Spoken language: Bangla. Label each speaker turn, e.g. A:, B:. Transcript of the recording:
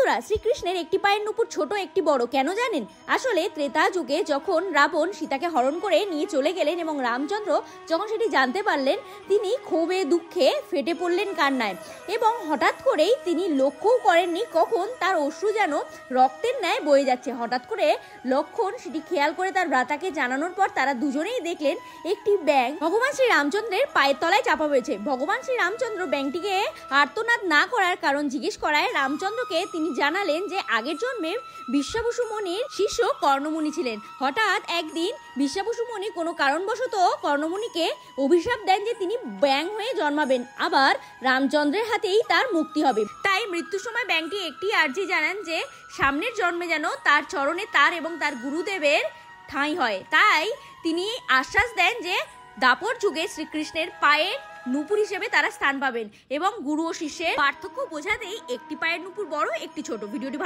A: বন্ধুরা, শ্রীকৃষ্ণের একটি পায়ের নুপুর ছোট একটি বড় কেন জানেন? আসলে ত্রেতা যুগে যখন রাবণ সীতাকে হরণ করে নিয়ে চলে গেলেন এবং রামচন্দ্র যখন সেটি জানতে পারলেন, তিনি ক্ষোভে দুঃখে ফেটে পড়লেন কান্নায় এবং হঠাৎ করেই তিনি লক্ষ্যও করেননি কখন তার অশ্রু যেন রক্তের ন্যায় বয়ে যাচ্ছে। হঠাৎ করে লক্ষণ সেটি খেয়াল করে তার ভ্রাতাকে জানানোর পর তারা দুজনেই দেখলেন একটি ব্যাঙ ভগবান শ্রী রামচন্দ্রের পায়ের তলায় চাপা হয়েছে। ভগবান শ্রী রামচন্দ্র ব্যাঙটিকে আর্তনাদ না করার কারণ জিজ্ঞেস করায় রামচন্দ্রকে তিনি জানালেন যে আগের জন্মে বিশ্বাবসু মুনির শিষ্য কর্ণমুনি ছিলেন। হঠাৎ একদিন বিশ্বাবসু মুনি কোনো কারণবশত কর্ণমুনিকে অভিশাপ দেন যে তিনি ব্যাঙ হয়ে জন্মাবেন, আবার রামচন্দ্রের হাতেই তার মুক্তি হবে। তাই মৃত্যুর সময় ব্যাঙটি একটি আর্জি জানান যে সামনের জন্মে যেন তার চরণে তার এবং তার গুরুদেবের ঠাঁই হয়। তাই তিনি আশ্বাস দেন যে দাপর যুগে শ্রীকৃষ্ণের পায়ের নুপুর হিসেবে তারা স্থান পাবেন এবং গুরু ও শিষ্যের পার্থক্য বোঝাতেই একটি পায়ের নুপুর বড়, একটি ছোট। ভিডিওটি